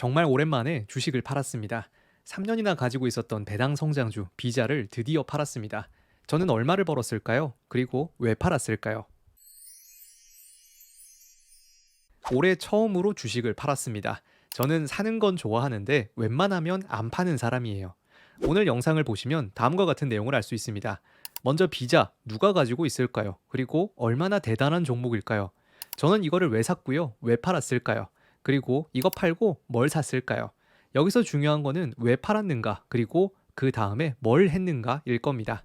정말 오랜만에 주식을 팔았습니다. 3년이나 가지고 있었던 배당 성장주 비자를 드디어 팔았습니다. 저는 얼마를 벌었을까요? 그리고 왜 팔았을까요? 올해 처음으로 주식을 팔았습니다. 저는 사는 건 좋아하는데 웬만하면 안 파는 사람이에요. 오늘 영상을 보시면 다음과 같은 내용을 알 수 있습니다. 먼저 비자 누가 가지고 있을까요? 그리고 얼마나 대단한 종목일까요? 저는 이거를 왜 샀고요? 왜 팔았을까요? 그리고 이거 팔고 뭘 샀을까요? 여기서 중요한 거는 왜 팔았는가, 그리고 그 다음에 뭘 했는가일 겁니다.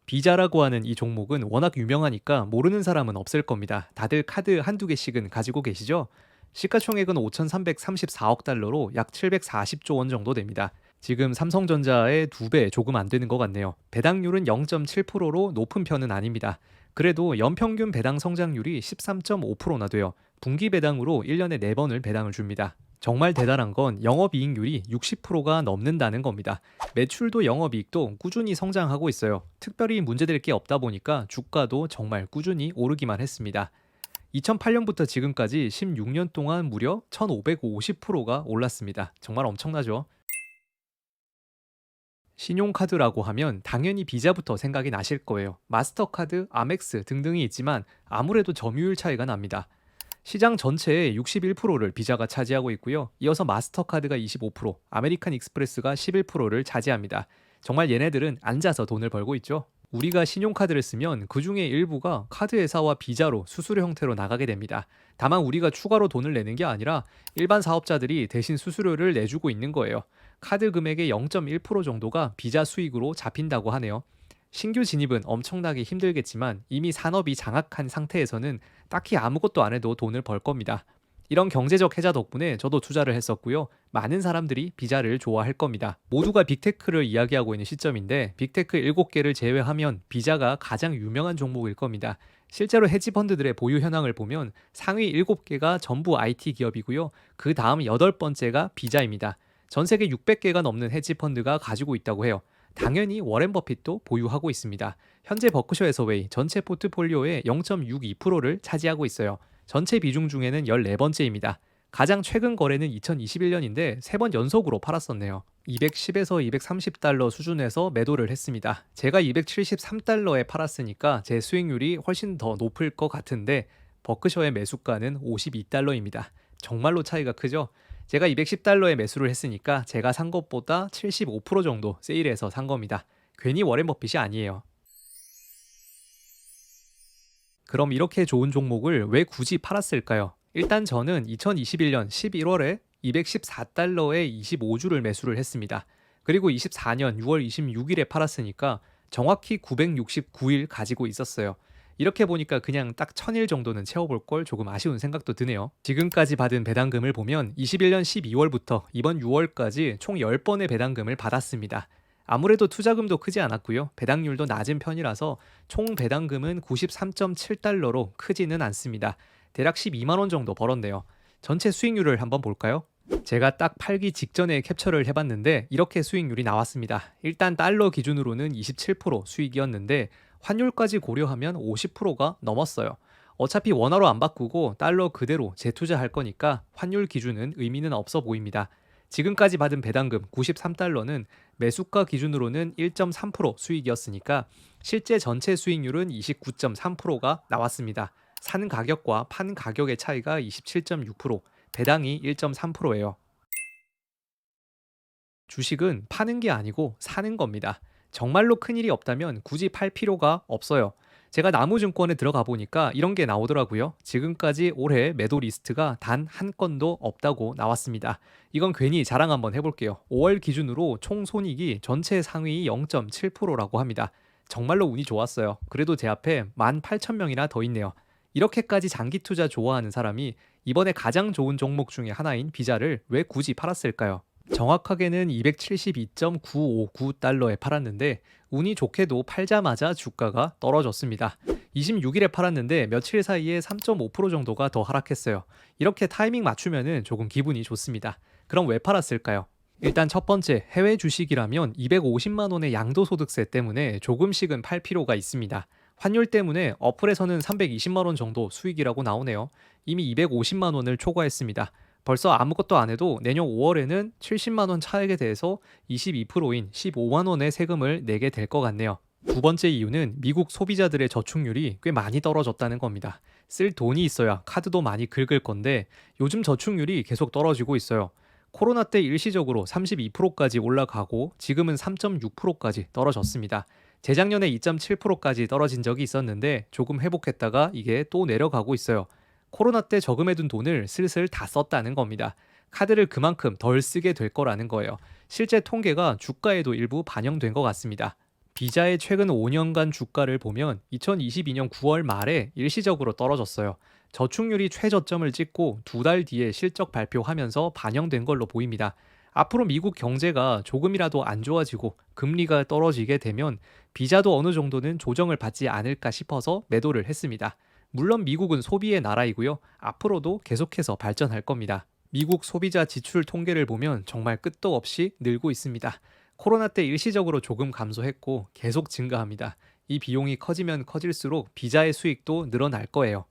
비자라고 하는 이 종목은 워낙 유명하니까 모르는 사람은 없을 겁니다. 다들 카드 한두 개씩은 가지고 계시죠? 시가총액은 5,334억 달러로 약 740조 원 정도 됩니다. 지금 삼성전자의 2배 조금 안 되는 것 같네요. 배당률은 0.7%로 높은 편은 아닙니다. 그래도 연평균 배당 성장률이 13.5%나 돼요. 분기 배당으로 1년에 4번을 배당을 줍니다. 정말 대단한 건 영업이익률이 60%가 넘는다는 겁니다. 매출도 영업이익도 꾸준히 성장하고 있어요. 특별히 문제될 게 없다 보니까 주가도 정말 꾸준히 오르기만 했습니다. 2008년부터 지금까지 16년 동안 무려 1550%가 올랐습니다. 정말 엄청나죠? 신용카드라고 하면 당연히 비자부터 생각이 나실 거예요. 마스터카드, 아멕스 등등이 있지만 아무래도 점유율 차이가 납니다. 시장 전체의 61%를 비자가 차지하고 있고요. 이어서 마스터카드가 25%, 아메리칸 익스프레스가 11%를 차지합니다. 정말 얘네들은 앉아서 돈을 벌고 있죠. 우리가 신용카드를 쓰면 그 중에 일부가 카드 회사와 비자로 수수료 형태로 나가게 됩니다. 다만 우리가 추가로 돈을 내는 게 아니라 일반 사업자들이 대신 수수료를 내주고 있는 거예요. 카드 금액의 0.1% 정도가 비자 수익으로 잡힌다고 하네요. 신규 진입은 엄청나게 힘들겠지만 이미 산업이 장악한 상태에서는 딱히 아무것도 안 해도 돈을 벌 겁니다. 이런 경제적 해자 덕분에 저도 투자를 했었고요. 많은 사람들이 비자를 좋아할 겁니다. 모두가 빅테크를 이야기하고 있는 시점인데 빅테크 7개를 제외하면 비자가 가장 유명한 종목일 겁니다. 실제로 헤지펀드들의 보유 현황을 보면 상위 7개가 전부 IT 기업이고요. 그 다음 8번째가 비자입니다. 전 세계 600개가 넘는 헤지펀드가 가지고 있다고 해요. 당연히 워렌 버핏도 보유하고 있습니다. 현재 버크셔 해서웨이 전체 포트폴리오의 0.62%를 차지하고 있어요. 전체 비중 중에는 14번째입니다. 가장 최근 거래는 2021년인데 3번 연속으로 팔았었네요. 210에서 230달러 수준에서 매도를 했습니다. 제가 273달러에 팔았으니까 제 수익률이 훨씬 더 높을 것 같은데 버크셔의 매수가는 52달러입니다. 정말로 차이가 크죠? 제가 210달러에 매수를 했으니까 제가 산 것보다 75% 정도 세일해서 산 겁니다. 괜히 워렌 버핏이 아니에요. 그럼 이렇게 좋은 종목을 왜 굳이 팔았을까요? 일단 저는 2021년 11월에 214달러에 25주를 매수를 했습니다. 그리고 24년 6월 26일에 팔았으니까 정확히 969일 가지고 있었어요. 이렇게 보니까 그냥 딱 1000일 정도는 채워볼 걸 조금 아쉬운 생각도 드네요. 지금까지 받은 배당금을 보면 21년 12월부터 이번 6월까지 총 10번의 배당금을 받았습니다. 아무래도 투자금도 크지 않았고요. 배당률도 낮은 편이라서 총 배당금은 93.7달러로 크지는 않습니다. 대략 12만 원 정도 벌었네요. 전체 수익률을 한번 볼까요? 제가 딱 팔기 직전에 캡처를 해봤는데 이렇게 수익률이 나왔습니다. 일단 달러 기준으로는 27% 수익이었는데 환율까지 고려하면 50%가 넘었어요. 어차피 원화로 안 바꾸고 달러 그대로 재투자할 거니까 환율 기준은 의미는 없어 보입니다. 지금까지 받은 배당금 93달러는 매수가 기준으로는 1.3% 수익이었으니까 실제 전체 수익률은 29.3%가 나왔습니다. 사는 가격과 판 가격의 차이가 27.6%, 배당이 1.3%예요. 주식은 파는 게 아니고 사는 겁니다. 정말로 큰일이 없다면 굳이 팔 필요가 없어요. 제가 나무증권에 들어가 보니까 이런 게 나오더라고요. 지금까지 올해 매도 리스트가 단 한 건도 없다고 나왔습니다. 이건 괜히 자랑 한번 해볼게요. 5월 기준으로 총 손익이 전체 상위 0.7%라고 합니다. 정말로 운이 좋았어요. 그래도 제 앞에 18,000명이나 더 있네요. 이렇게까지 장기 투자 좋아하는 사람이 이번에 가장 좋은 종목 중에 하나인 비자를 왜 굳이 팔았을까요? 정확하게는 272.959달러에 팔았는데 운이 좋게도 팔자마자 주가가 떨어졌습니다. 26일에 팔았는데 며칠 사이에 3.5% 정도가 더 하락했어요. 이렇게 타이밍 맞추면은 조금 기분이 좋습니다. 그럼 왜 팔았을까요? 일단 첫 번째, 해외 주식이라면 250만 원의 양도소득세 때문에 조금씩은 팔 필요가 있습니다. 환율 때문에 어플에서는 320만 원 정도 수익이라고 나오네요. 이미 250만 원을 초과했습니다. 벌써 아무것도 안 해도 내년 5월에는 70만 원 차액에 대해서 22%인 15만 원의 세금을 내게 될 것 같네요. 두 번째 이유는 미국 소비자들의 저축률이 꽤 많이 떨어졌다는 겁니다. 쓸 돈이 있어야 카드도 많이 긁을 건데 요즘 저축률이 계속 떨어지고 있어요. 코로나 때 일시적으로 32%까지 올라가고 지금은 3.6%까지 떨어졌습니다. 재작년에 2.7%까지 떨어진 적이 있었는데 조금 회복했다가 이게 또 내려가고 있어요. 코로나 때 저금해둔 돈을 슬슬 다 썼다는 겁니다. 카드를 그만큼 덜 쓰게 될 거라는 거예요. 실제 통계가 주가에도 일부 반영된 것 같습니다. 비자의 최근 5년간 주가를 보면 2022년 9월 말에 일시적으로 떨어졌어요. 저축률이 최저점을 찍고 두 달 뒤에 실적 발표하면서 반영된 걸로 보입니다. 앞으로 미국 경제가 조금이라도 안 좋아지고 금리가 떨어지게 되면 비자도 어느 정도는 조정을 받지 않을까 싶어서 매도를 했습니다. 물론 미국은 소비의 나라이고요. 앞으로도 계속해서 발전할 겁니다. 미국 소비자 지출 통계를 보면 정말 끝도 없이 늘고 있습니다. 코로나 때 일시적으로 조금 감소했고 계속 증가합니다. 이 비용이 커지면 커질수록 비자의 수익도 늘어날 거예요.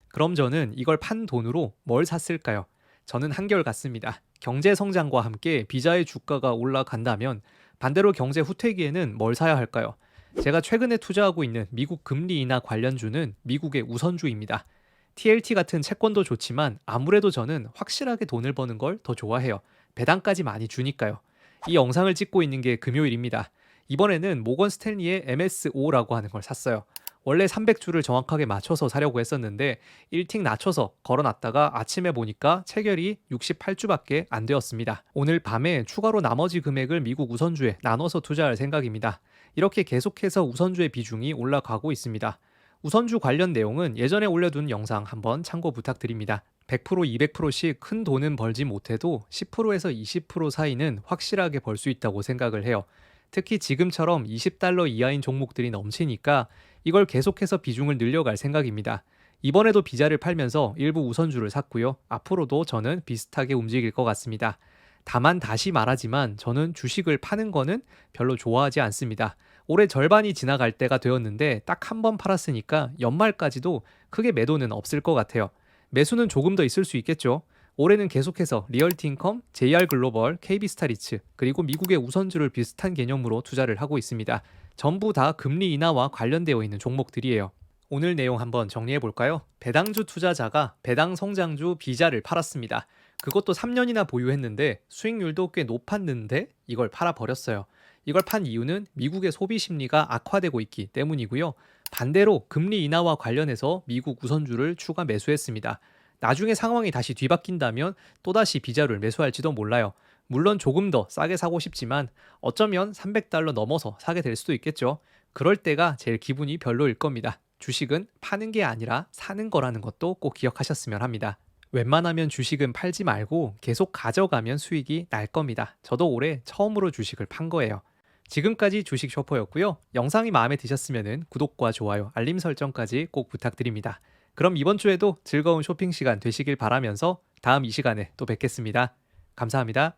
그럼 저는 이걸 판 돈으로 뭘 샀을까요? 저는 한결같습니다. 경제 성장과 함께 비자의 주가가 올라간다면 반대로 경제 후퇴기에는 뭘 사야 할까요? 제가 최근에 투자하고 있는 미국 금리 인하 관련주는 미국의 우선주입니다. TLT 같은 채권도 좋지만 아무래도 저는 확실하게 돈을 버는 걸 더 좋아해요. 배당까지 많이 주니까요. 이 영상을 찍고 있는 게 금요일입니다. 이번에는 모건 스탠리의 MSO라고 하는 걸 샀어요. 원래 300주를 정확하게 맞춰서 사려고 했었는데 1틱 낮춰서 걸어놨다가 아침에 보니까 체결이 68주밖에 안 되었습니다. 오늘 밤에 추가로 나머지 금액을 미국 우선주에 나눠서 투자할 생각입니다. 이렇게 계속해서 우선주의 비중이 올라가고 있습니다. 우선주 관련 내용은 예전에 올려둔 영상 한번 참고 부탁드립니다. 100%, 200%씩 큰 돈은 벌지 못해도 10%에서 20% 사이는 확실하게 벌 수 있다고 생각을 해요. 특히 지금처럼 $20 이하인 종목들이 넘치니까 이걸 계속해서 비중을 늘려갈 생각입니다. 이번에도 비자를 팔면서 일부 우선주를 샀고요. 앞으로도 저는 비슷하게 움직일 것 같습니다. 다만 다시 말하지만 저는 주식을 파는 거는 별로 좋아하지 않습니다. 올해 절반이 지나갈 때가 되었는데 딱 한 번 팔았으니까 연말까지도 크게 매도는 없을 것 같아요. 매수는 조금 더 있을 수 있겠죠. 올해는 계속해서 리얼티인컴, JR글로벌, KB스타리츠 그리고 미국의 우선주를 비슷한 개념으로 투자를 하고 있습니다. 전부 다 금리 인하와 관련되어 있는 종목들이에요. 오늘 내용 한번 정리해 볼까요? 배당주 투자자가 배당 성장주 비자를 팔았습니다. 그것도 3년이나 보유했는데 수익률도 꽤 높았는데 이걸 팔아버렸어요. 이걸 판 이유는 미국의 소비 심리가 악화되고 있기 때문이고요. 반대로 금리 인하와 관련해서 미국 우선주를 추가 매수했습니다. 나중에 상황이 다시 뒤바뀐다면 또다시 비자를 매수할지도 몰라요. 물론 조금 더 싸게 사고 싶지만 어쩌면 $300 넘어서 사게 될 수도 있겠죠. 그럴 때가 제일 기분이 별로일 겁니다. 주식은 파는 게 아니라 사는 거라는 것도 꼭 기억하셨으면 합니다. 웬만하면 주식은 팔지 말고 계속 가져가면 수익이 날 겁니다. 저도 올해 처음으로 주식을 판 거예요. 지금까지 주식 쇼퍼였고요. 영상이 마음에 드셨으면 구독과 좋아요, 알림 설정까지 꼭 부탁드립니다. 그럼 이번 주에도 즐거운 쇼핑 시간 되시길 바라면서 다음 이 시간에 또 뵙겠습니다. 감사합니다.